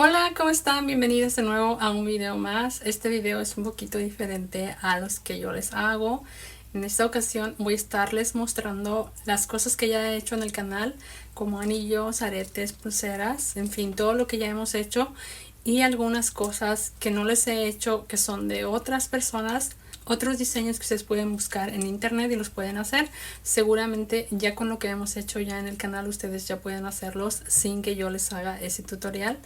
Hola, ¿cómo están? Bienvenidos de nuevo a un video más. Este video es un poquito diferente a los que yo les hago. En esta ocasión voy a estarles mostrando las cosas que ya he hecho en el canal, como anillos, aretes, pulseras, en fin, todo lo que ya hemos hecho y algunas cosas que no les he hecho que son de otras personas. Otros diseños que ustedes pueden buscar en internet y los pueden hacer. Seguramente ya con lo que hemos hecho ya en el canal ustedes ya pueden hacerlos sin que yo les haga ese tutorial.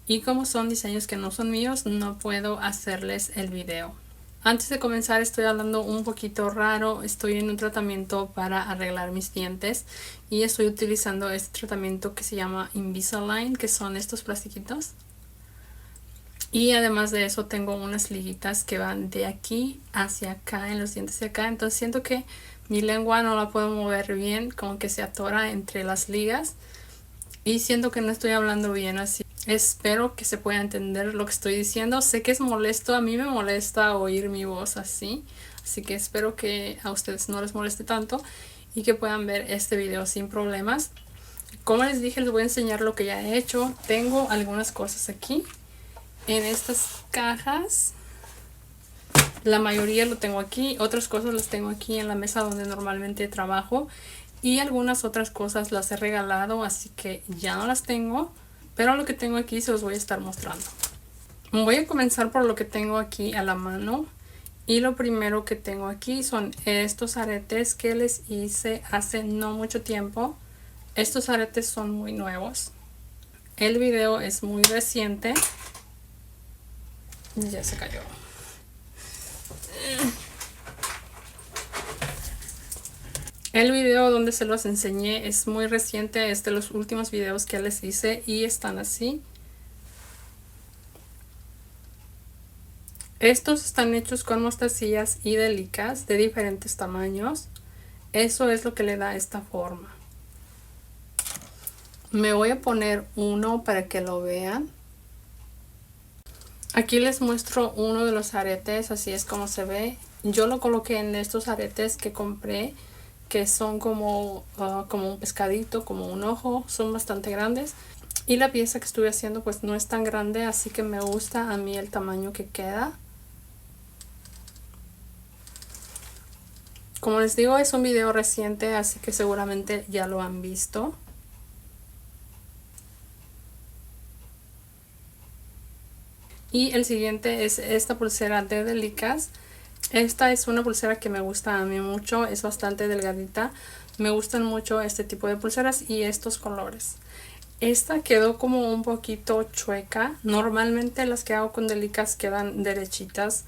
Y como son diseños que no son míos, no puedo hacerles el video. Antes de comenzar estoy hablando un poquito raro. Estoy en un tratamiento para arreglar mis dientes y estoy utilizando este tratamiento que se llama Invisalign, que son estos plastiquitos. Y además de eso tengo unas liguitas que van de aquí hacia acá, en los dientes de acá. Entonces siento que mi lengua no la puedo mover bien, como que se atora entre las ligas. Y siento que no estoy hablando bien, así espero que se pueda entender lo que estoy diciendo. Sé que es molesto, a mí me molesta oír mi voz así. Así que espero que a ustedes no les moleste tanto y que puedan ver este video sin problemas. Como les dije, les voy a enseñar lo que ya he hecho. Tengo algunas cosas aquí en estas cajas. La mayoría lo tengo aquí, otras cosas las tengo aquí en la mesa donde normalmente trabajo y algunas otras cosas las he regalado, así que ya no las tengo, pero lo que tengo aquí se los voy a estar mostrando. Voy a comenzar por lo que tengo aquí a la mano y lo primero que tengo aquí son estos aretes que les hice hace no mucho tiempo. Estos aretes son muy nuevos, el video es muy reciente. Ya se cayó. El video donde se los enseñé es muy reciente, es de los últimos videos que les hice y están así. Estos están hechos con mostacillas y delicas de diferentes tamaños. Eso es lo que le da esta forma. Me voy a poner uno para que lo vean. Aquí les muestro uno de los aretes, así es como se ve. Yo lo coloqué en estos aretes que compré, que son como un pescadito, como un ojo, son bastante grandes. Y la pieza que estuve haciendo pues no es tan grande, así que me gusta a mí el tamaño que queda. Como les digo, es un video reciente, así que seguramente ya lo han visto. Y el siguiente es esta pulsera de Delicas. Esta es una pulsera que me gusta a mí mucho, es bastante delgadita. Me gustan mucho este tipo de pulseras y estos colores. Esta quedó como un poquito chueca. Normalmente las que hago con Delicas quedan derechitas,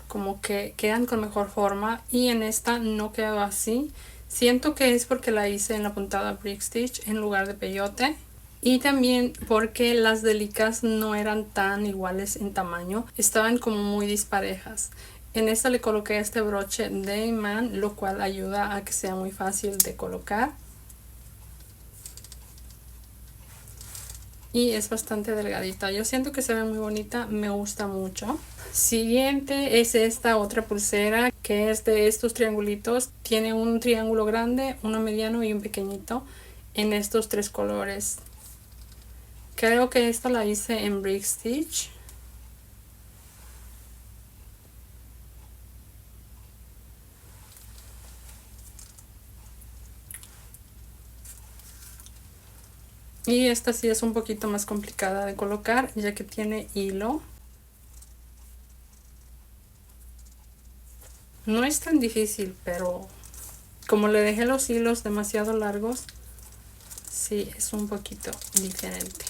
como que quedan con mejor forma, y en esta no quedó así. Siento que es porque la hice en la puntada Brick Stitch en lugar de peyote. Y también porque las Delicas no eran tan iguales en tamaño, estaban como muy disparejas. En esta le coloqué este broche de imán, lo cual ayuda a que sea muy fácil de colocar. Y es bastante delgadita. Yo siento que se ve muy bonita, me gusta mucho. Siguiente es esta otra pulsera que es de estos triangulitos. Tiene un triángulo grande, uno mediano y un pequeñito en estos tres colores. Creo que esta la hice en Brick Stitch. Y esta sí es un poquito más complicada de colocar, ya que tiene hilo. No es tan difícil, pero como le dejé los hilos demasiado largos, sí es un poquito diferente.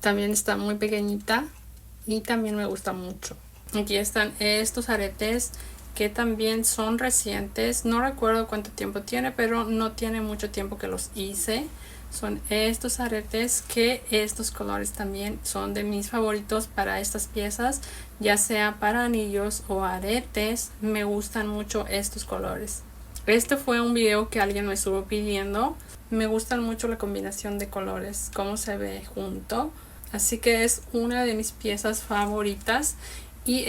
También está muy pequeñita y también me gusta mucho. Aquí están estos aretes que también son recientes. No recuerdo cuánto tiempo tiene, pero no tiene mucho tiempo que los hice. Son estos aretes que estos colores también son de mis favoritos para estas piezas, ya sea para anillos o aretes. Me gustan mucho estos colores. Este fue un video que alguien me estuvo pidiendo. Me gustan mucho la combinación de colores, cómo se ve junto. Así que es una de mis piezas favoritas. Y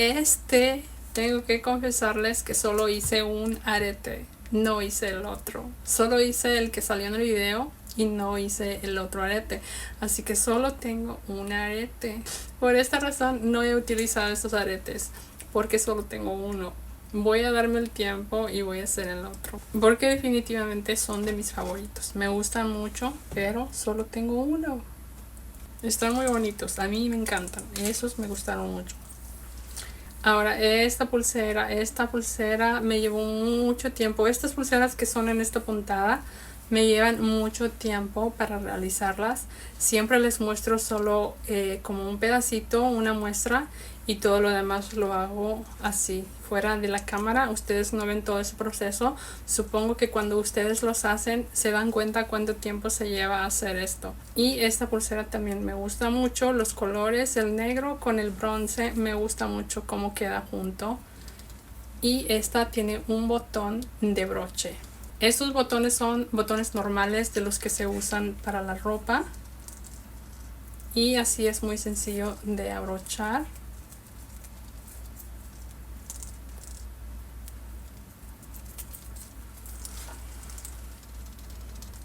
tengo que confesarles que solo hice un arete, no hice el otro. Solo hice el que salió en el video y no hice el otro arete, así que solo tengo un arete. Por esta razón no he utilizado estos aretes, porque solo tengo uno. Voy a darme el tiempo y voy a hacer el otro, porque definitivamente son de mis favoritos, me gustan mucho, pero solo tengo uno. Están muy bonitos, a mí me encantan, esos me gustaron mucho. Ahora esta pulsera me llevó mucho tiempo. Estas pulseras que son en esta puntada me llevan mucho tiempo para realizarlas. Siempre les muestro solo como un pedacito, una muestra, y todo lo demás lo hago así, fuera de la cámara. Ustedes no ven todo ese proceso. Supongo que cuando ustedes los hacen se dan cuenta cuánto tiempo se lleva a hacer esto. Y esta pulsera también me gusta mucho, los colores, el negro con el bronce, me gusta mucho cómo queda junto. Y esta tiene un botón de broche. Estos botones son botones normales de los que se usan para la ropa, y así es muy sencillo de abrochar.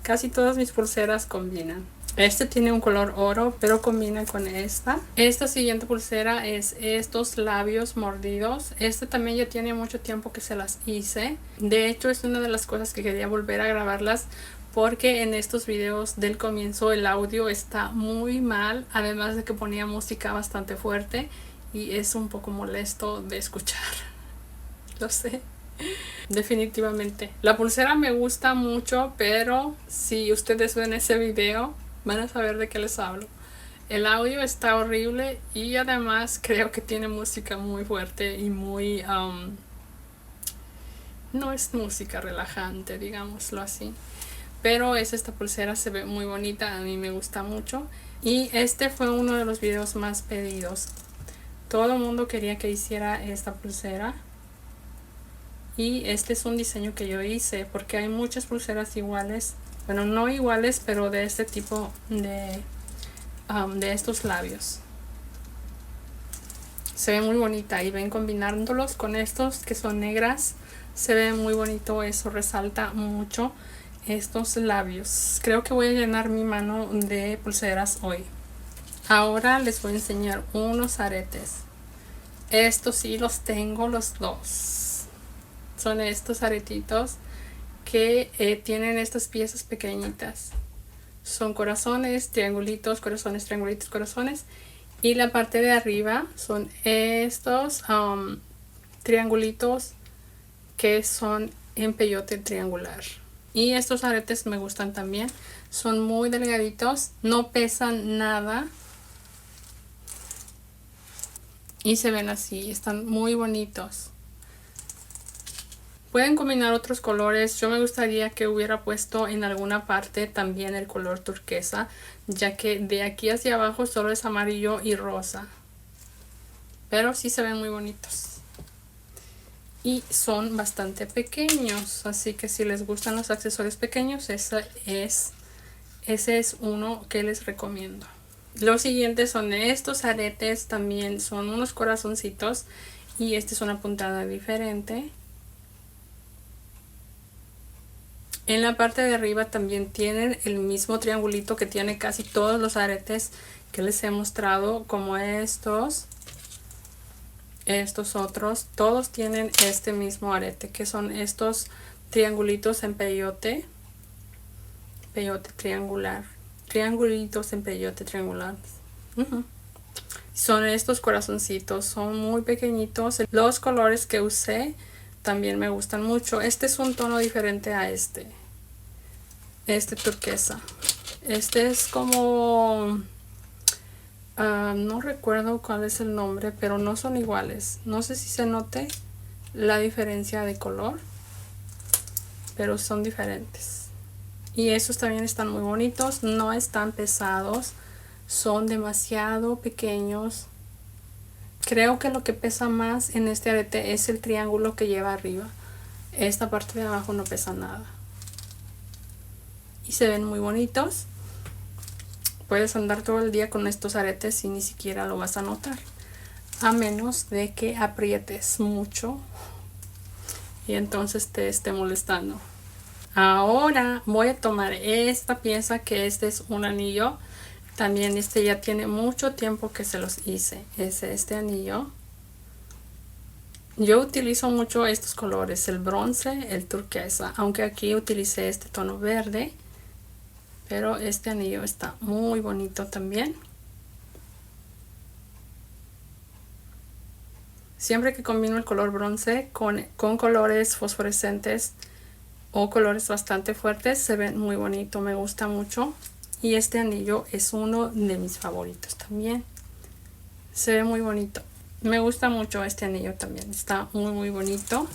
Casi todas mis pulseras combinan. Este tiene un color oro, pero combina con esta. Esta siguiente pulsera es estos labios mordidos. Este también ya tiene mucho tiempo que se las hice. De hecho, es una de las cosas que quería volver a grabarlas, porque en estos videos del comienzo el audio está muy mal, además de que ponía música bastante fuerte y es un poco molesto de escuchar. Lo sé. Definitivamente la pulsera me gusta mucho, pero si ustedes ven ese video van a saber de qué les hablo. El audio está horrible y además creo que tiene música muy fuerte y muy no es música relajante, digámoslo así. Pero esta pulsera se ve muy bonita, a mí me gusta mucho, y este fue uno de los videos más pedidos. Todo el mundo quería que hiciera esta pulsera. Y este es un diseño que yo hice, porque hay muchas pulseras iguales, bueno, no iguales, pero de este tipo de estos labios. Se ve muy bonita, y ven, combinándolos con estos que son negras, se ve muy bonito. Eso resalta mucho estos labios. Creo que voy a llenar mi mano de pulseras hoy. Ahora les voy a enseñar unos aretes. Estos sí los tengo los dos. Son estos aretitos que tienen estas piezas pequeñitas. Son corazones, triangulitos, corazones, triangulitos, corazones. Y la parte de arriba son estos triangulitos que son en peyote triangular. Y estos aretes me gustan también. Son muy delgaditos, no pesan nada. Y se ven así, están muy bonitos. Pueden combinar otros colores. Yo me gustaría que hubiera puesto en alguna parte también el color turquesa, ya que de aquí hacia abajo solo es amarillo y rosa. Pero sí se ven muy bonitos. Y son bastante pequeños, así que si les gustan los accesorios pequeños, ese es uno que les recomiendo. Los siguientes son estos aretes, también son unos corazoncitos, y esta es una puntada diferente. En la parte de arriba también tienen el mismo triangulito que tiene casi todos los aretes que les he mostrado, como estos otros. Todos tienen este mismo arete, que son estos triangulitos en peyote triangular. Triangulitos en peyote triangular. Son estos corazoncitos, son muy pequeñitos. Los colores que usé también me gustan mucho. Este es un tono diferente a este turquesa. Este es como no recuerdo cuál es el nombre, pero no son iguales. No sé si se note la diferencia de color, pero son diferentes. Y estos también están muy bonitos, no están pesados, son demasiado pequeños. Creo que lo que pesa más en este arete es el triángulo que lleva arriba. Esta parte de abajo no pesa nada. Y se ven muy bonitos. Puedes andar todo el día con estos aretes y ni siquiera lo vas a notar, a menos de que aprietes mucho y entonces te esté molestando. Ahora voy a tomar esta pieza, que este es un anillo. También este ya tiene mucho tiempo que se los hice. Es este anillo. Yo utilizo mucho estos colores, el bronce, el turquesa, aunque aquí utilicé este tono verde. Pero este anillo está muy bonito también. Siempre que combino el color bronce con colores fosforescentes o colores bastante fuertes, se ven muy bonito, me gusta mucho. Y este anillo es uno de mis favoritos también. Se ve muy bonito. Me gusta mucho este anillo también, está muy bonito.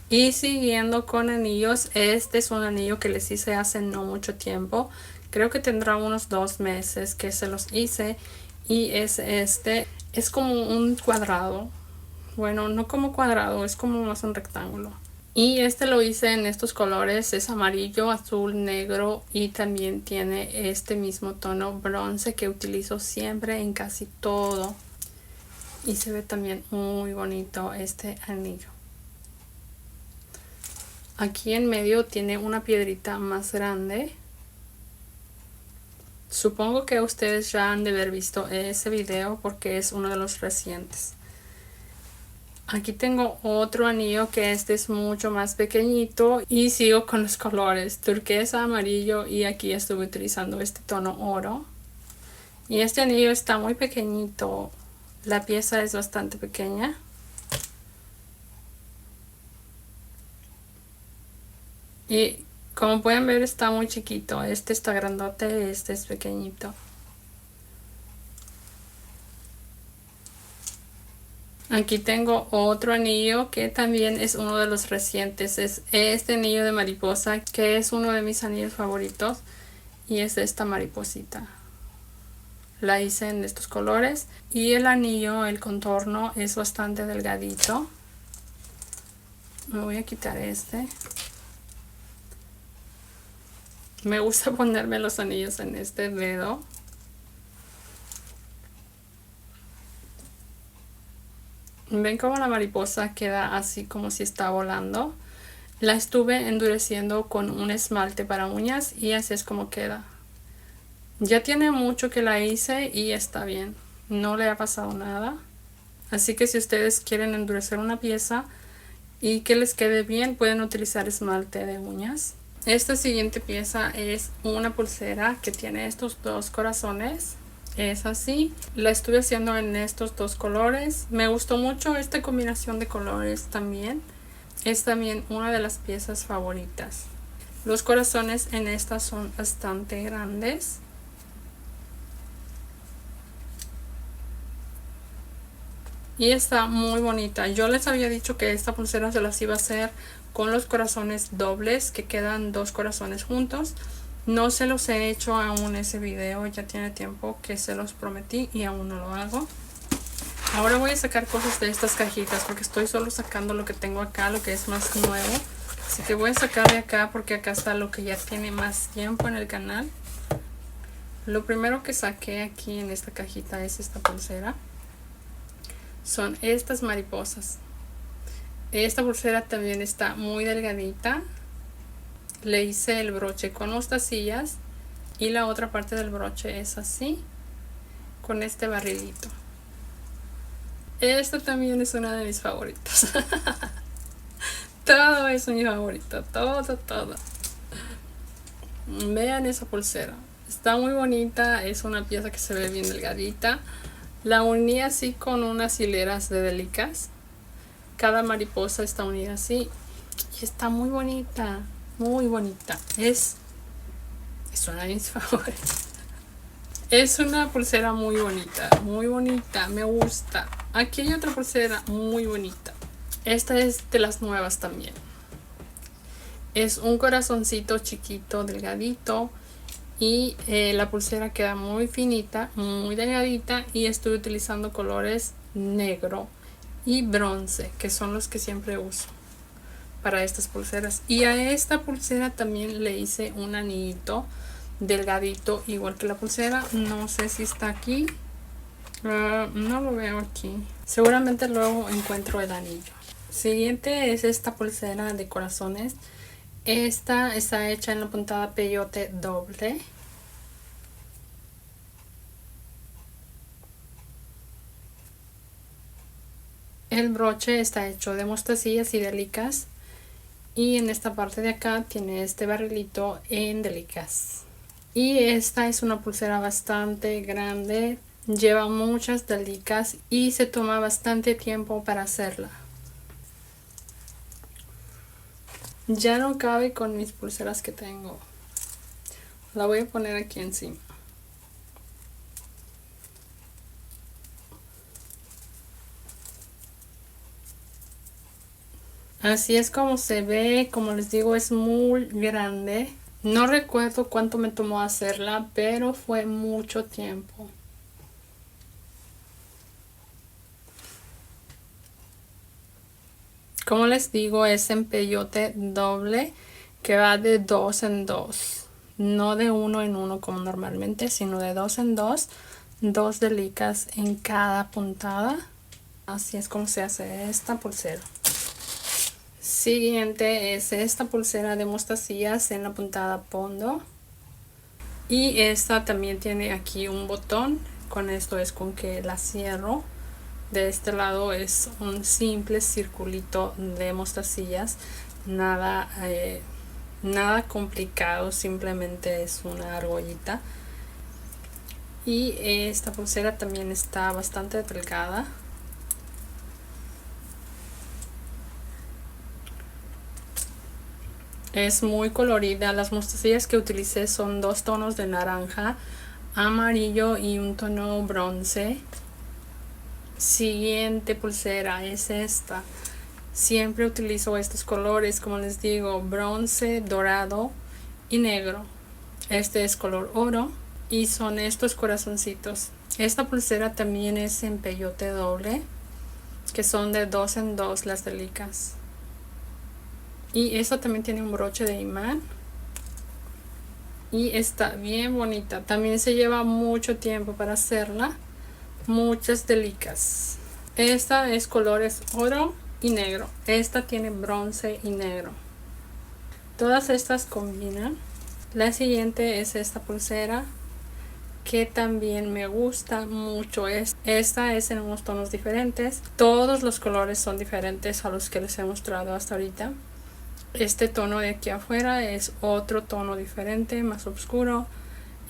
Y siguiendo con anillos, este es un anillo que les hice hace no mucho tiempo. Creo que tendrá unos 2 meses que se los hice. Y es este, es como un cuadrado. Bueno, no como cuadrado, es como más un rectángulo. Y este lo hice en estos colores, es amarillo, azul, negro y también tiene este mismo tono bronce que utilizo siempre en casi todo. Y se ve también muy bonito este anillo. Aquí en medio tiene una piedrita más grande. Supongo que ustedes ya han de haber visto ese video porque es uno de los recientes. Aquí tengo otro anillo que este es mucho más pequeñito y sigo con los colores turquesa, amarillo y aquí estuve utilizando este tono oro. Y este anillo está muy pequeñito, la pieza es bastante pequeña. Y como pueden ver está muy chiquito, este está grandote, este es pequeñito. Aquí tengo otro anillo que también es uno de los recientes. Es este anillo de mariposa que es uno de mis anillos favoritos. Y es esta mariposita. La hice en estos colores. Y el anillo, el contorno es bastante delgadito. Me voy a quitar este. Me gusta ponerme los anillos en este dedo. Ven cómo la mariposa queda así como si está volando. La estuve endureciendo con un esmalte para uñas y así es como queda. Ya tiene mucho que la hice y está bien. No le ha pasado nada. Así que si ustedes quieren endurecer una pieza y que les quede bien, pueden utilizar esmalte de uñas. Esta siguiente pieza es una pulsera que tiene estos 2 corazones. Es así, la estuve haciendo en estos 2 colores. Me gustó mucho esta combinación de colores también. Es también una de las piezas favoritas. Los corazones en esta son bastante grandes. Y está muy bonita. Yo les había dicho que esta pulsera se las iba a hacer con los corazones dobles, que quedan 2 corazones juntos. No se los he hecho aún ese video, ya tiene tiempo que se los prometí y aún no lo hago. Ahora voy a sacar cosas de estas cajitas porque estoy solo sacando lo que tengo acá, lo que es más nuevo. Así que voy a sacar de acá porque acá está lo que ya tiene más tiempo en el canal. Lo primero que saqué aquí en esta cajita es esta pulsera. Son estas mariposas. Esta pulsera también está muy delgadita. Le hice el broche con mostacillas y la otra parte del broche es así, con este barrilito. Esta también es una de mis favoritos. Todo es mi favorito, todo. Vean esa pulsera, está muy bonita, es una pieza que se ve bien delgadita. La uní así con unas hileras de delicas. Cada mariposa está unida así y está muy bonita. Muy bonita, es una de mis favoritas. Es una pulsera muy bonita, me gusta. Aquí hay otra pulsera muy bonita. Esta es de las nuevas también. Es un corazoncito chiquito, delgadito. Y la pulsera queda muy finita, muy delgadita. Y estoy utilizando colores negro y bronce, que son los que siempre uso para estas pulseras. Y a esta pulsera también le hice un anillito delgadito igual que la pulsera. No sé si está aquí, no lo veo aquí, seguramente luego encuentro el anillo. Siguiente es esta pulsera de corazones. Esta está hecha en la puntada peyote doble. El broche está hecho de mostacillas y de licas. Y en esta parte de acá tiene este barrilito en delicas. Y esta es una pulsera bastante grande. Lleva muchas delicas y se toma bastante tiempo para hacerla. Ya no cabe con mis pulseras que tengo. La voy a poner aquí encima. Así es como se ve. Como les digo, es muy grande. No recuerdo cuánto me tomó hacerla, pero fue mucho tiempo. Como les digo, es en peyote doble que va de 2 en 2. No de 1 en 1 como normalmente, sino de 2 en 2. 2 delicas en cada puntada. Así es como se hace esta pulsera. Siguiente es esta pulsera de mostacillas en la puntada fondo. Y esta también tiene aquí un botón. Con esto es con que la cierro. De este lado es un simple circulito de mostacillas, nada complicado, simplemente es una argollita. Y esta pulsera también está bastante delgada. Es muy colorida. Las mostacillas que utilicé son 2 tonos de naranja, amarillo y un tono bronce. Siguiente pulsera es esta. Siempre utilizo estos colores, como les digo, bronce, dorado y negro. Este es color oro y son estos corazoncitos. Esta pulsera también es en peyote doble, que son de 2 en 2 las delicas. Y esta también tiene un broche de imán. Y está bien bonita. También se lleva mucho tiempo para hacerla. Muchas delicas. Esta es colores oro y negro. Esta tiene bronce y negro. Todas estas combinan. La siguiente es esta pulsera que también me gusta mucho. Esta es en unos tonos diferentes. Todos los colores son diferentes a los que les he mostrado hasta ahorita. Este tono de aquí afuera es otro tono diferente, más oscuro.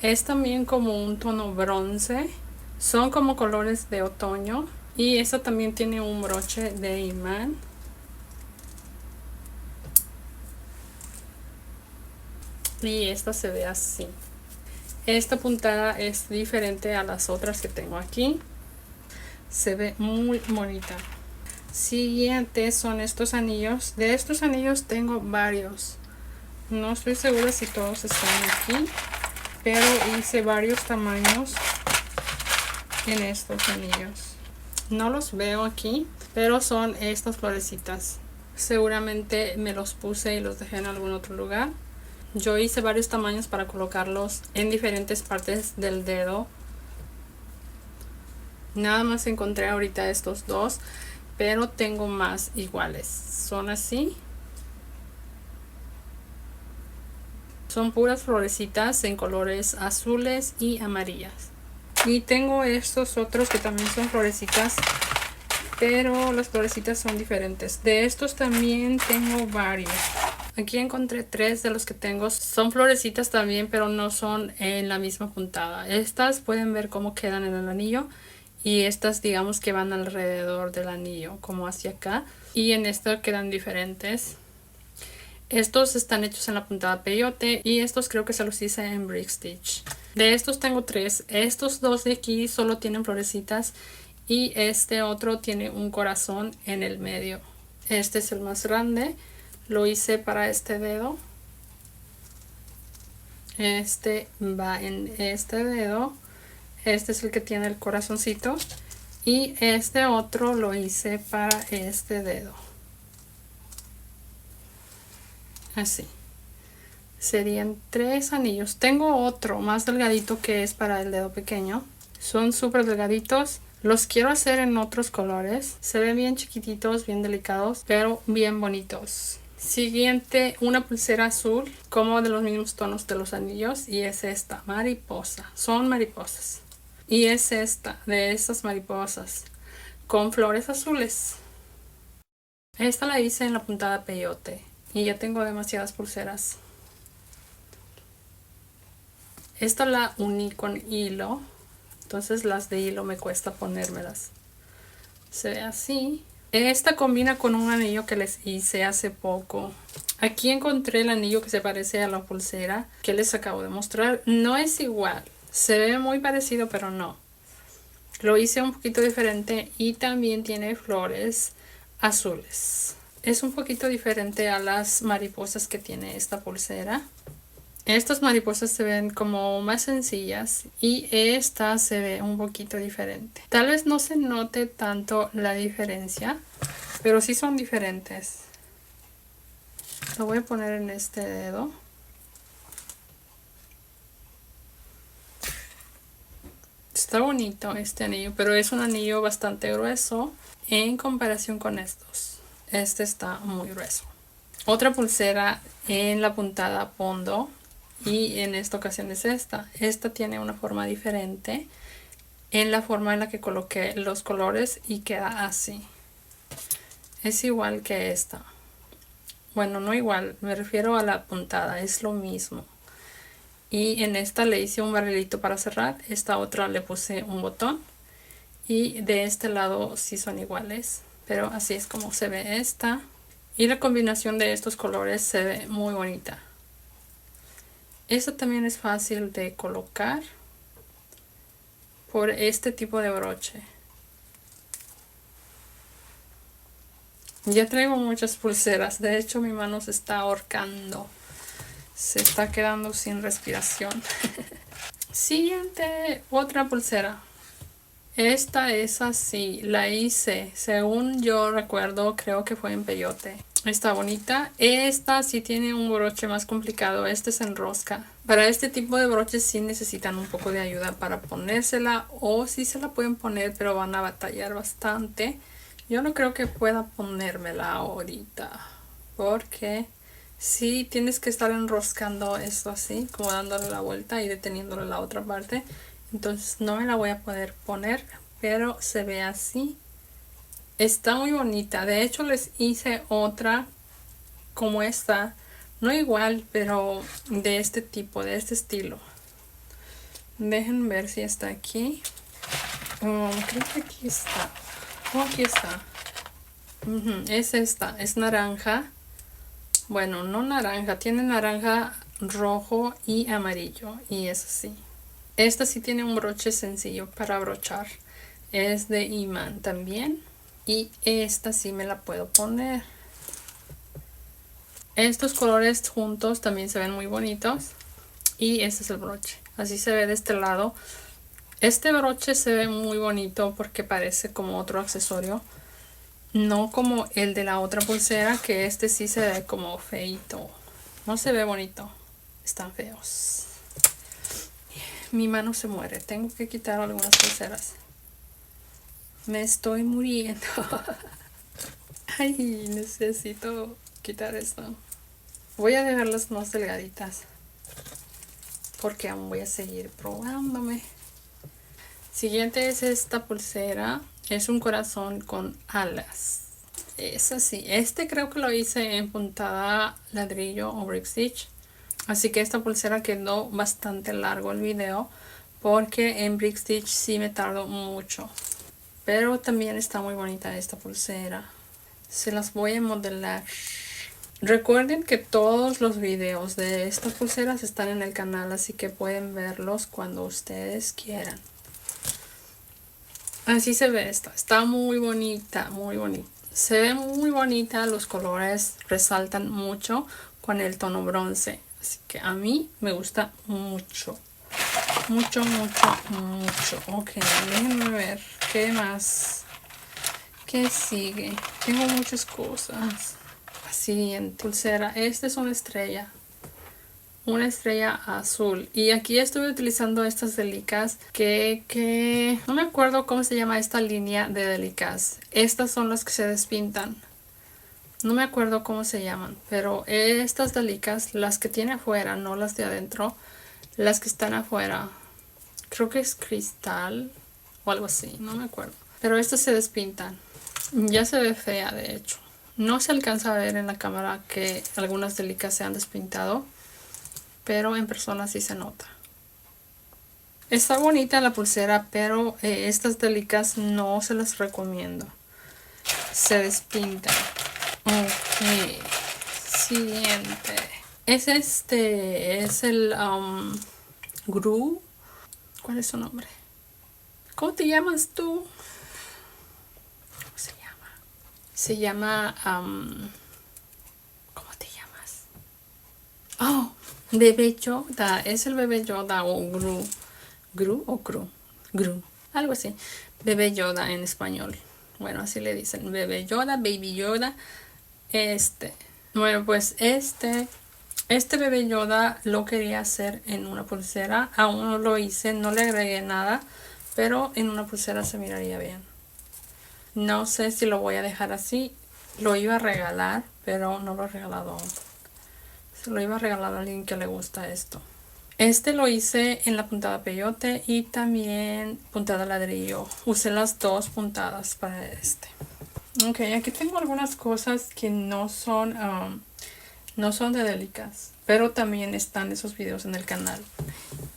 Es también como un tono bronce. Son como colores de otoño. Y esta también tiene un broche de imán. Y esta se ve así. Esta puntada es diferente a las otras que tengo aquí. Se ve muy bonita. Siguiente son estos anillos. De estos anillos tengo varios. No estoy segura si todos están aquí, pero hice varios tamaños en estos anillos. No los veo aquí, pero son estas florecitas. Seguramente me los puse y los dejé en algún otro lugar. Yo hice varios tamaños para colocarlos en diferentes partes del dedo. Nada más encontré ahorita estos dos, pero tengo más iguales. Son así. Son puras florecitas en colores azules y amarillas. Y tengo estos otros que también son florecitas, pero las florecitas son diferentes. De estos también tengo varios. Aquí encontré 3 de los que tengo. Son florecitas también, pero no son en la misma puntada. Estas pueden ver cómo quedan en el anillo. Y estas digamos que van alrededor del anillo, como hacia acá. Y en esta quedan diferentes. Estos están hechos en la puntada peyote y estos creo que se los hice en Brick Stitch. De estos tengo 3. Estos 2 de aquí solo tienen florecitas y este otro tiene un corazón en el medio. Este es el más grande. Lo hice para este dedo. Este va en este dedo. Este es el que tiene el corazoncito. Y este otro lo hice para este dedo. Así. Serían 3 anillos. Tengo otro más delgadito que es para el dedo pequeño. Son súper delgaditos. Los quiero hacer en otros colores. Se ven bien chiquititos, bien delicados, pero bien bonitos. Siguiente, una pulsera azul, como de los mismos tonos de los anillos, y es esta, mariposa. Son mariposas. Y es esta, de estas mariposas, con flores azules. Esta la hice en la puntada peyote, y ya tengo demasiadas pulseras. Esta la uní con hilo, entonces las de hilo me cuesta ponérmelas. Se ve así. Esta combina con un anillo que les hice hace poco. Aquí encontré el anillo que se parece a la pulsera que les acabo de mostrar. No es igual, se ve muy parecido, pero no. Lo hice un poquito diferente y también tiene flores azules. Es un poquito diferente a las mariposas que tiene esta pulsera. Estas mariposas se ven como más sencillas y esta se ve un poquito diferente. Tal vez no se note tanto la diferencia, pero sí son diferentes. Lo voy a poner en este dedo. Está bonito este anillo, pero es un anillo bastante grueso en comparación con estos. Este está muy grueso. Otra pulsera en la puntada Pondo. Y en esta ocasión es esta. Esta tiene una forma diferente en la forma en la que coloqué los colores y queda así. Es igual que esta. Bueno, no igual, me refiero a la puntada, es lo mismo. Y en esta le hice un barrilito para cerrar, esta otra le puse un botón. Y de este lado sí son iguales, pero así es como se ve esta. Y la combinación de estos colores se ve muy bonita. Esta también es fácil de colocar por este tipo de broche. Ya traigo muchas pulseras, de hecho mi mano se está ahorcando. Se está quedando sin respiración. Siguiente, otra pulsera. Esta es así, la hice, según yo recuerdo, creo que fue en peyote. Está bonita. Esta sí tiene un broche más complicado, este se enrosca. Para este tipo de broches sí necesitan un poco de ayuda para ponérsela, o sí se la pueden poner, pero van a batallar bastante. Yo no creo que pueda ponérmela ahorita, porque sí tienes que estar enroscando esto así, como dándole la vuelta y deteniéndole la otra parte. Entonces no me la voy a poder poner, pero se ve así. Está muy bonita. De hecho les hice otra como esta. No igual, pero de este tipo, de este estilo. Dejen ver si está aquí. Creo que aquí está. Aquí está. Es esta. Es naranja. Bueno, no naranja. Tiene naranja, rojo y amarillo. Y es así. Esta sí tiene un broche sencillo para brochar. Es de imán también. Y esta sí me la puedo poner. Estos colores juntos también se ven muy bonitos. Y este es el broche. Así se ve de este lado. Este broche se ve muy bonito porque parece como otro accesorio. No como el de la otra pulsera, que este sí se ve como feito. No se ve bonito. Están feos. Mi mano se muere. Tengo que quitar algunas pulseras. Me estoy muriendo. Ay, necesito quitar esto. Voy a dejarlas más delgaditas, porque aún voy a seguir probándome. Siguiente es esta pulsera. Es un corazón con alas. Es así. Este creo que lo hice en puntada ladrillo o brick stitch. Así que esta pulsera quedó bastante largo el video, porque en brick stitch sí me tardó mucho. Pero también está muy bonita esta pulsera. Se las voy a modelar. Recuerden que todos los videos de estas pulseras están en el canal, así que pueden verlos cuando ustedes quieran. Así se ve esta. Está muy bonita, muy bonita. Se ve muy bonita, los colores resaltan mucho con el tono bronce. Así que a mí me gusta mucho. Mucho, mucho, mucho. Ok, déjenme ver. ¿Qué más? ¿Qué sigue? Tengo muchas cosas. La siguiente pulsera. Esta es una estrella. Una estrella azul. Y aquí estuve utilizando estas delicas que no me acuerdo cómo se llama esta línea de delicas. Estas son las que se despintan. No me acuerdo cómo se llaman, pero estas delicas, las que tiene afuera, no las de adentro, las que están afuera, creo que es cristal o algo así, no me acuerdo. Pero estas se despintan. Ya se ve fea, de hecho. No se alcanza a ver en la cámara que algunas delicas se han despintado, pero en persona sí se nota. Está bonita la pulsera, pero estas delicas no se las recomiendo. Se despintan. Ok. Siguiente. Es es el Gru. ¿Cuál es su nombre? ¿Cómo te llamas tú? ¿Cómo se llama? Se llama... ¿cómo te llamas? Oh, Bebé Yoda. Es el Bebé Yoda o Gru. ¿Gru o Gru? Gru. Algo así. Bebé Yoda en español. Bueno, así le dicen. Bebé Yoda, Baby Yoda. Bueno, pues este Bebé Yoda lo quería hacer en una pulsera. Aún no lo hice, no le agregué nada. Pero en una pulsera se miraría bien. No sé si lo voy a dejar así. Lo iba a regalar, pero no lo he regalado aún. Se lo iba a regalar a alguien que le gusta esto. Este lo hice en la puntada peyote y también puntada ladrillo. Usé las dos puntadas para este. Ok, aquí tengo algunas cosas que no son de delicas, pero también están esos videos en el canal.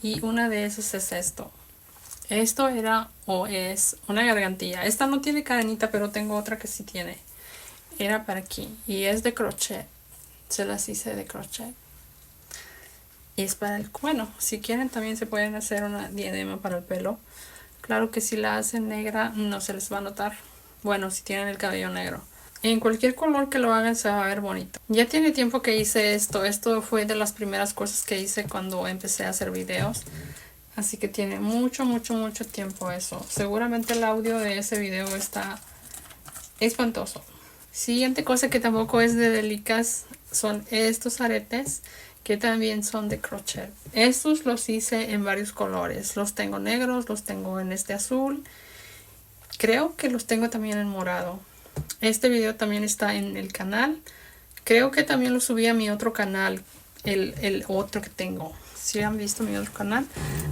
Y una de esas es esto. Esto era o es una gargantilla. Esta no tiene cadenita, pero tengo otra que sí tiene. Era para aquí y es de crochet. Se las hice de crochet. Y es para el... Bueno, si quieren también se pueden hacer una diadema para el pelo. Claro que si la hacen negra no se les va a notar. Bueno, si tienen el cabello negro. En cualquier color que lo hagan se va a ver bonito. Ya tiene tiempo que hice esto. Esto fue de las primeras cosas que hice cuando empecé a hacer videos. Así que tiene mucho tiempo eso. Seguramente el audio de ese video está espantoso. Siguiente cosa que tampoco es de delicas son estos aretes que también son de crochet. Estos los hice en varios colores. Los tengo negros, los tengo en este azul. Creo que los tengo también en morado. Este video también está en el canal. Creo que también lo subí a mi otro canal, el otro que tengo. Si han visto mi otro canal,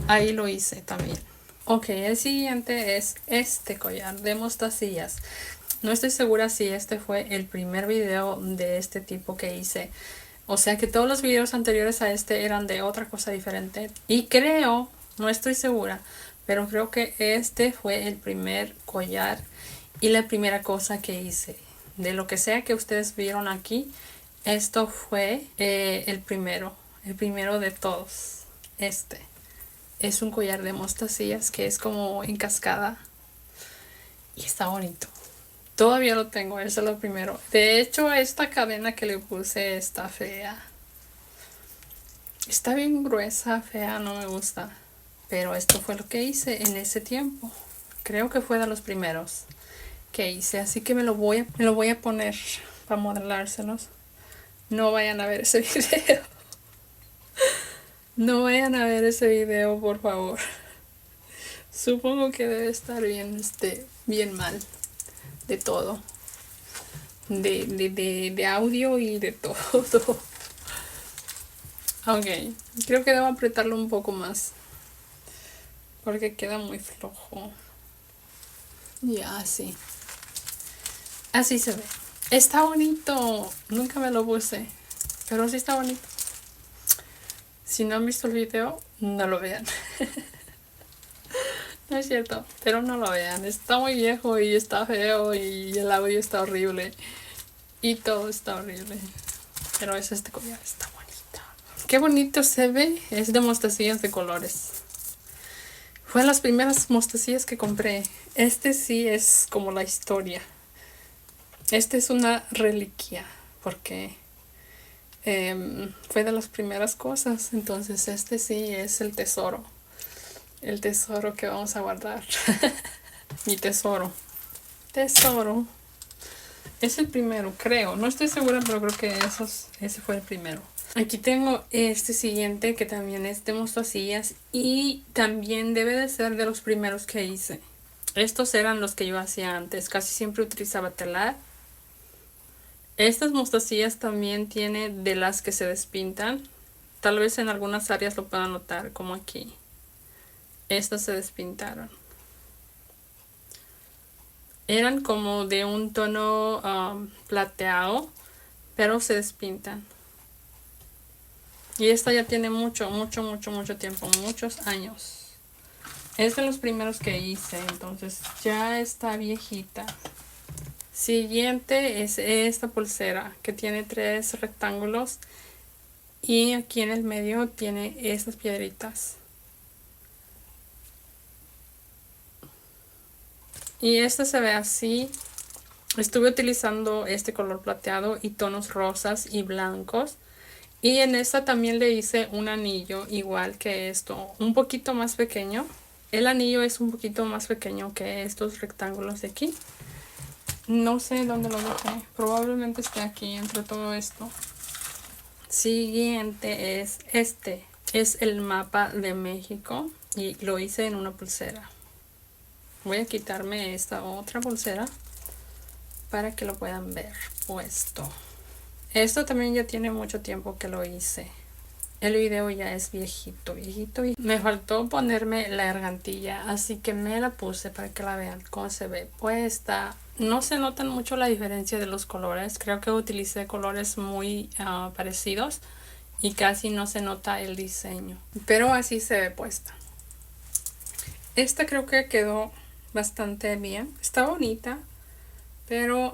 ahí lo hice también. Ok, el siguiente es este collar de mostacillas. No estoy segura si este fue el primer video de este tipo que hice. O sea que todos los videos anteriores a este eran de otra cosa diferente. Y creo, no estoy segura, pero creo que este fue el primer collar y la primera cosa que hice. De lo que sea que ustedes vieron aquí, esto fue el primero de todos. Este es un collar de mostacillas que es como en cascada y está bonito. Todavía lo tengo, eso es lo primero. De hecho, esta cadena que le puse está fea. Está bien gruesa, fea, no me gusta. Pero esto fue lo que hice en ese tiempo. Creo que fue de los primeros que hice. Así que me lo voy a poner para modelárselos. No vayan a ver ese video. No vayan a ver ese video, por favor. Supongo que debe estar bien, bien mal. De todo. De audio y de todo. Ok, creo que debo apretarlo un poco más. Porque queda muy flojo. Ya, así. Así se ve. Está bonito. Nunca me lo puse. Pero sí está bonito. Si no han visto el video, no lo vean. No es cierto, pero no lo vean. Está muy viejo y está feo y el audio está horrible. Y todo está horrible. Pero es este collar, está bonito. Qué bonito se ve. Es de mostacillas de colores. Fue las primeras mostacillas que compré. Este sí es como la historia. Este es una reliquia. Porque fue de las primeras cosas. Entonces este sí es el tesoro. El tesoro que vamos a guardar. Mi tesoro. Tesoro. Es el primero, creo. No estoy segura, pero creo que ese fue el primero. Aquí tengo este siguiente que también es de mostacillas. Y también debe de ser de los primeros que hice. Estos eran los que yo hacía antes. Casi siempre utilizaba telar. Estas mostacillas también tiene de las que se despintan. Tal vez en algunas áreas lo puedan notar, como aquí. Estas se despintaron. Eran como de un tono plateado, pero se despintan. Y esta ya tiene mucho tiempo, muchos años. Es de los primeros que hice, entonces ya está viejita. Siguiente es esta pulsera que tiene 3 rectángulos y aquí en el medio tiene estas piedritas. Y esta se ve así. Estuve utilizando este color plateado y tonos rosas y blancos. Y en esta también le hice un anillo igual que esto, un poquito más pequeño. El anillo es un poquito más pequeño que estos rectángulos de aquí. No sé dónde lo dejé, probablemente esté aquí entre todo esto. Siguiente es este. Es el mapa de México y lo hice en una pulsera. Voy a quitarme esta otra pulsera para que lo puedan ver puesto. Esto también ya tiene mucho tiempo que lo hice. El video ya es viejito. Y me faltó ponerme la gargantilla, así que me la puse para que la vean cómo se ve puesta. No se notan mucho la diferencia de los colores. Creo que utilicé colores muy parecidos y casi no se nota el diseño. Pero así se ve puesta. Esta creo que quedó bastante bien. Está bonita, pero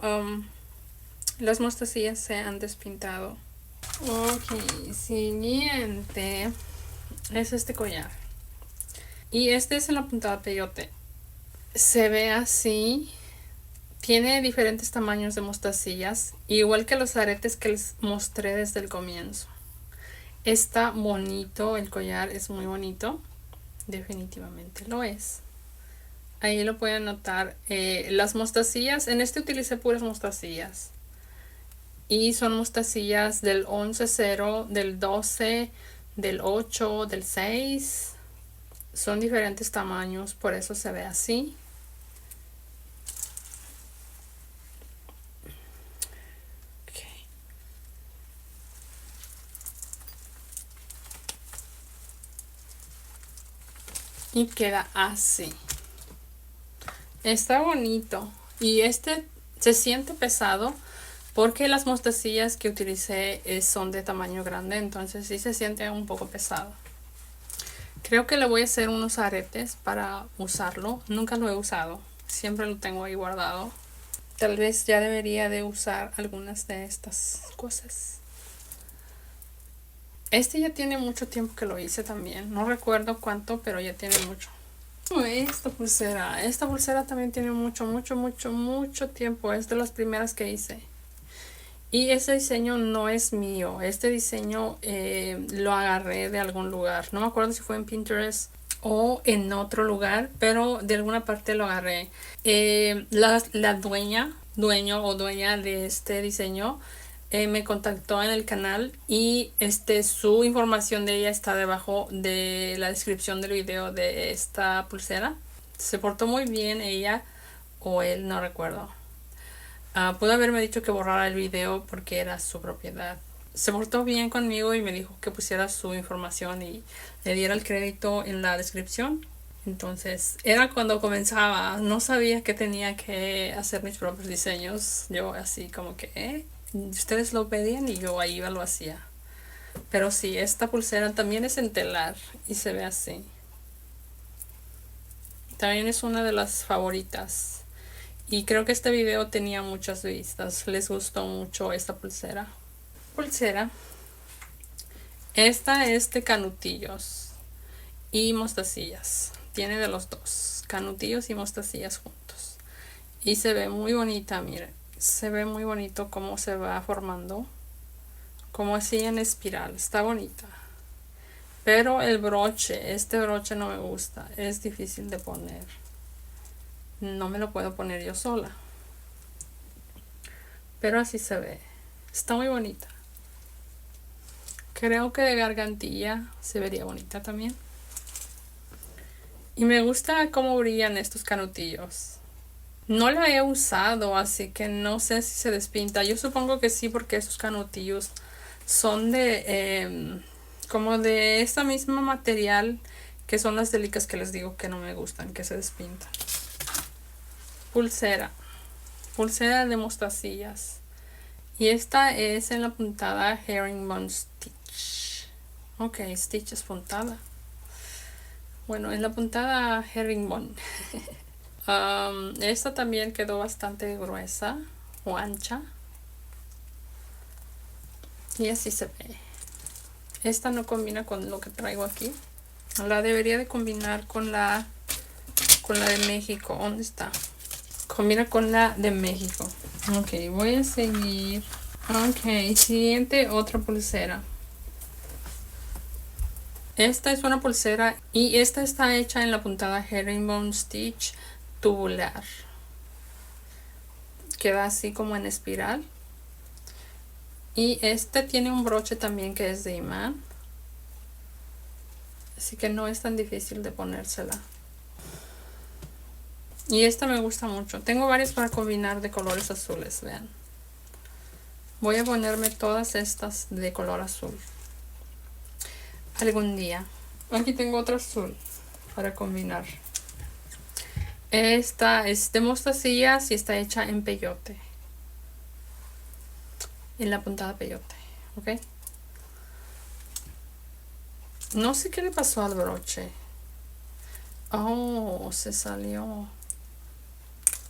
las mostacillas se han despintado. Ok, siguiente es este collar. Y este es en la puntada de peyote. Se ve así. Tiene diferentes tamaños de mostacillas, igual que los aretes que les mostré desde el comienzo. Está bonito, el collar es muy bonito. Definitivamente lo es. Ahí lo pueden notar. Las mostacillas, en este utilicé puras mostacillas. Y son mostacillas del 11-0, del 12, del 8, del 6. Son diferentes tamaños, por eso se ve así. Okay. Y queda así. Está bonito. Y este se siente pesado porque las mostacillas que utilicé son de tamaño grande, entonces sí se siente un poco pesado. Creo que le voy a hacer unos aretes para usarlo. Nunca lo he usado, siempre lo tengo ahí guardado. Tal vez ya debería de usar algunas de estas cosas. Este ya tiene mucho tiempo que lo hice también. No recuerdo cuánto, pero ya tiene mucho. Esta pulsera también tiene mucho tiempo. Es de las primeras que hice. Y ese diseño no es mío. Este diseño lo agarré de algún lugar. No me acuerdo si fue en Pinterest o en otro lugar, pero de alguna parte lo agarré. La dueño o dueña de este diseño me contactó en el canal y su información de ella está debajo de la descripción del video de esta pulsera. Se portó muy bien ella o él, no recuerdo. Pudo haberme dicho que borrara el video porque era su propiedad. Se portó bien conmigo y me dijo que pusiera su información y le diera el crédito en la descripción. Entonces era cuando comenzaba, no sabía que tenía que hacer mis propios diseños. Yo así como que ustedes lo pedían y yo ahí lo hacía. Pero sí, esta pulsera también es en telar y se ve así. También es una de las favoritas. Y creo que este video tenía muchas vistas. Les gustó mucho esta pulsera. Esta es de canutillos y mostacillas. Tiene de los dos, canutillos y mostacillas juntos. Y se ve muy bonita, miren. Se ve muy bonito cómo se va formando. Como así en espiral. Está bonita. Pero el broche, este broche no me gusta. Es difícil de poner. No me lo puedo poner yo sola. Pero así se ve. Está muy bonita. Creo que de gargantilla se vería bonita también. Y me gusta cómo brillan estos canutillos. No la he usado, así que no sé si se despinta. Yo supongo que sí, porque esos canutillos son de como de esta misma material que son las delicas que les digo que no me gustan, que se despintan. Pulsera. Pulsera de mostacillas. Y esta es en la puntada Herringbone Stitch. Ok, Stitch es puntada. Bueno, en la puntada Herringbone. Esta también quedó bastante gruesa o ancha. Y así se ve. Esta no combina con lo que traigo aquí. La debería de combinar con la de México. ¿Dónde está? Combina con la de México. Ok, voy a seguir. Ok, siguiente, otra pulsera. Esta es una pulsera y esta está hecha en la puntada Herringbone Stitch tubular. Queda así como en espiral. Y este tiene un broche también que es de imán. Así que no es tan difícil de ponérsela. Y esta me gusta mucho. Tengo varias para combinar de colores azules, vean. Voy a ponerme todas estas de color azul algún día. Aquí tengo otra azul para combinar. Esta es de mostacillas y está hecha en peyote. En la puntada peyote, ¿ok? No sé qué le pasó al broche. Oh, se salió.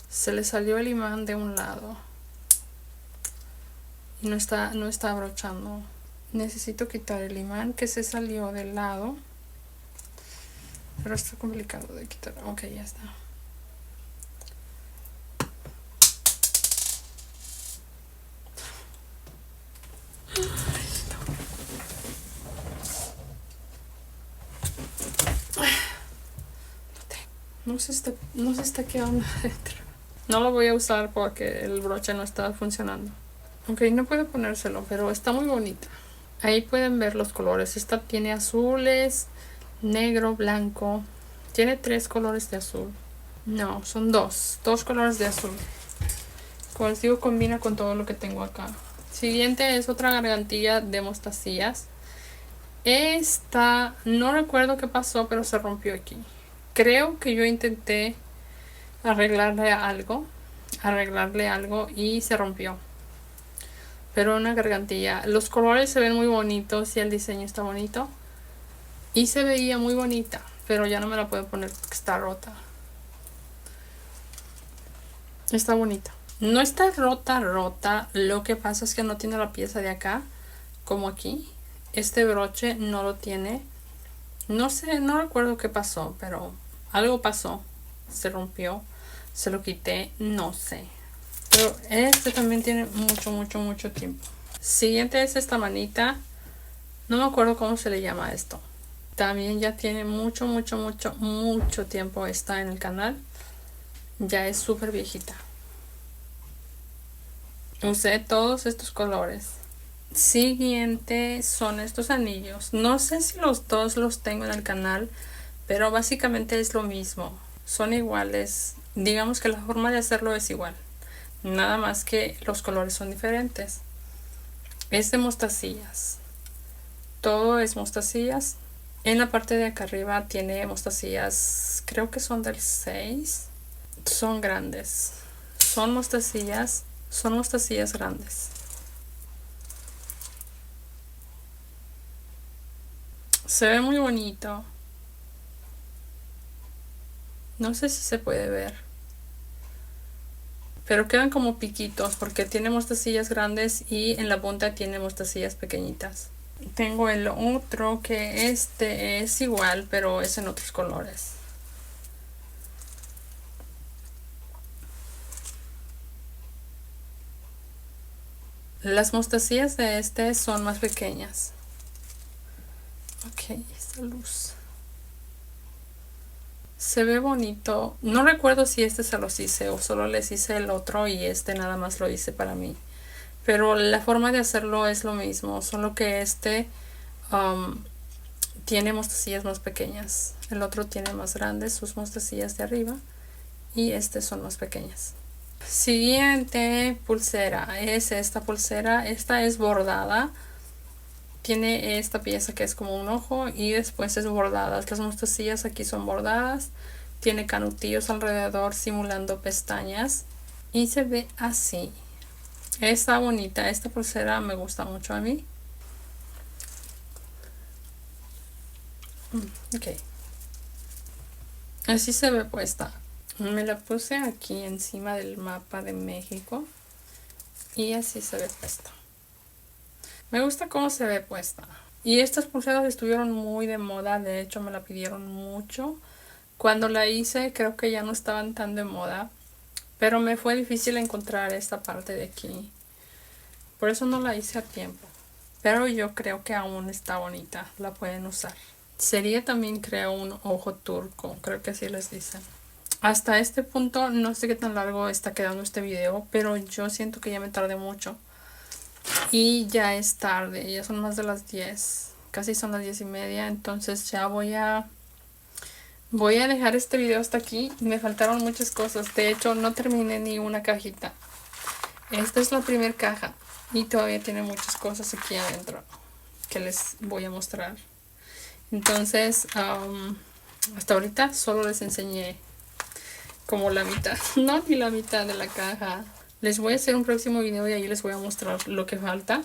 Se le salió el imán de un lado. Y no está abrochando. Necesito quitar el imán que se salió del lado. Pero está complicado de quitar. Ok, ya está. No se está quedando adentro. No lo voy a usar porque el broche no está funcionando. Ok, no puedo ponérselo, pero está muy bonita. Ahí pueden ver los colores. Esta tiene azules, negro, blanco. Tiene 3 colores de azul. No, son 2 colores de azul. Como les digo, combina con todo lo que tengo acá. Siguiente es otra gargantilla de mostacillas. Esta, no recuerdo qué pasó, pero se rompió aquí. Creo que yo intenté arreglarle algo y se rompió. Pero una gargantilla. Los colores se ven muy bonitos y el diseño está bonito. Y se veía muy bonita, pero ya no me la puedo poner porque está rota. Está bonita. No está rota. Lo que pasa es que no tiene la pieza de acá, como aquí. Este broche no lo tiene. No sé, no recuerdo qué pasó, pero algo pasó. Se rompió. Se lo quité, no sé. Pero este también tiene mucho tiempo. Siguiente es esta manita. No me acuerdo cómo se le llama esto. También ya tiene mucho tiempo está en el canal. Ya es súper viejita. Usé todos estos colores. Siguiente son estos anillos. No sé si los dos los tengo en el canal, pero básicamente es lo mismo. Son iguales. Digamos que la forma de hacerlo es igual. Nada más que los colores son diferentes. Es de mostacillas. Todo es mostacillas. En la parte de acá arriba tiene mostacillas, creo que son del 6. Son grandes. Son mostacillas grandes. Se ve muy bonito. No sé si se puede ver. Pero quedan como piquitos porque tiene mostacillas grandes y en la punta tiene mostacillas pequeñitas. Tengo el otro que este es igual, pero es en otros colores. Las mostacillas de este son más pequeñas. Ok, esta luz. Se ve bonito. No recuerdo si este se los hice o solo les hice el otro y este nada más lo hice para mí. Pero la forma de hacerlo es lo mismo, solo que este tiene mostacillas más pequeñas. El otro tiene más grandes sus mostacillas de arriba y estas son más pequeñas. Siguiente pulsera es esta pulsera. Esta es bordada. Tiene esta pieza que es como un ojo y después es bordada. Las mostacillas aquí son bordadas. Tiene canutillos alrededor simulando pestañas y se ve así. Está bonita. Esta pulsera me gusta mucho a mí. Ok. Así se ve puesta. Me la puse aquí encima del mapa de México y así se ve puesta. Me gusta cómo se ve puesta. Y estas pulseras estuvieron muy de moda, de hecho me la pidieron mucho. Cuando la hice creo que ya no estaban tan de moda, pero me fue difícil encontrar esta parte de aquí. Por eso no la hice a tiempo. Pero yo creo que aún está bonita, la pueden usar. Sería también creo un ojo turco, creo que así les dicen. Hasta este punto no sé qué tan largo está quedando este video, pero yo siento que ya me tardé mucho. Y ya es tarde, ya son más de las 10, casi son las 10:30, entonces ya voy a dejar este video hasta aquí. Me faltaron muchas cosas, de hecho no terminé ni una cajita. Esta es la primera caja y todavía tiene muchas cosas aquí adentro que les voy a mostrar. Entonces hasta ahorita solo les enseñé como la mitad, no ni la mitad de la caja. Les voy a hacer un próximo video y ahí les voy a mostrar lo que falta.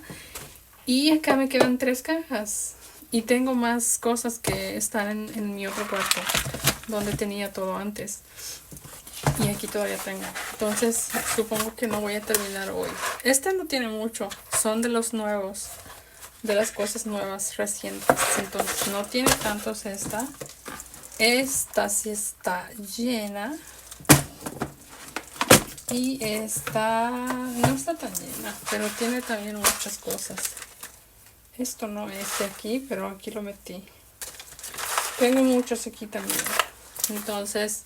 Y acá me quedan 3 cajas. Y tengo más cosas que están en mi otro cuarto, donde tenía todo antes. Y aquí todavía tengo. Entonces supongo que no voy a terminar hoy. Este no tiene mucho, son de los nuevos, de las cosas nuevas recientes. Entonces no tiene tantos esta. Esta sí está llena. Y esta no está tan llena, pero tiene también muchas cosas. Esto no es de aquí, pero aquí lo metí. Tengo muchos aquí también. Entonces,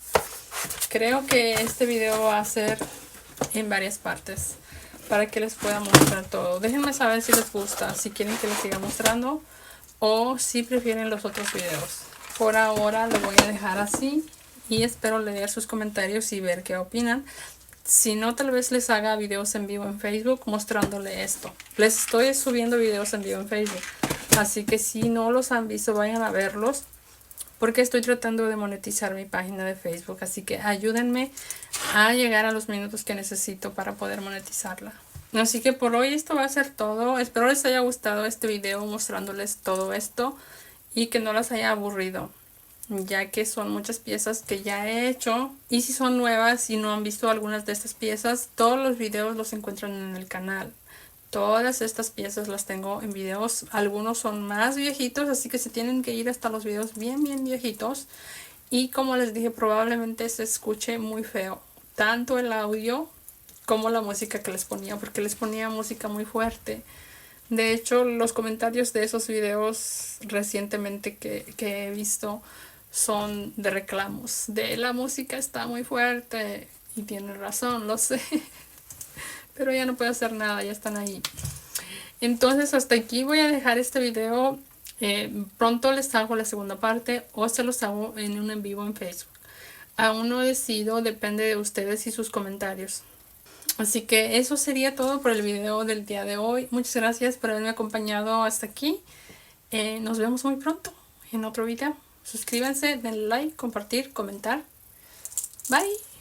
creo que este video va a ser en varias partes para que les pueda mostrar todo. Déjenme saber si les gusta, si quieren que les siga mostrando o si prefieren los otros videos. Por ahora lo voy a dejar así y espero leer sus comentarios y ver qué opinan. Si no, tal vez les haga videos en vivo en Facebook mostrándole esto. Les estoy subiendo videos en vivo en Facebook. Así que si no los han visto, vayan a verlos. Porque estoy tratando de monetizar mi página de Facebook. Así que ayúdenme a llegar a los minutos que necesito para poder monetizarla. Así que por hoy esto va a ser todo. Espero les haya gustado este video mostrándoles todo esto. Y que no las haya aburrido, ya que son muchas piezas que ya he hecho. Y si son nuevas y no han visto algunas de estas piezas, todos los videos los encuentran en el canal. Todas estas piezas las tengo en videos. Algunos son más viejitos, así que se tienen que ir hasta los videos bien viejitos. Y como les dije, probablemente se escuche muy feo, tanto el audio como la música que les ponía, porque les ponía música muy fuerte. De hecho, los comentarios de esos videos recientemente que he visto son de reclamos. De la música está muy fuerte. Y tienen razón, lo sé. Pero ya no puedo hacer nada, ya están ahí. Entonces hasta aquí voy a dejar este video. Pronto les hago la segunda parte o se los hago en un en vivo en Facebook. Aún no decido, depende de ustedes y sus comentarios. Así que eso sería todo por el video del día de hoy. Muchas gracias por haberme acompañado hasta aquí. Nos vemos muy pronto en otro video. Suscríbanse, denle like, compartir, comentar. Bye.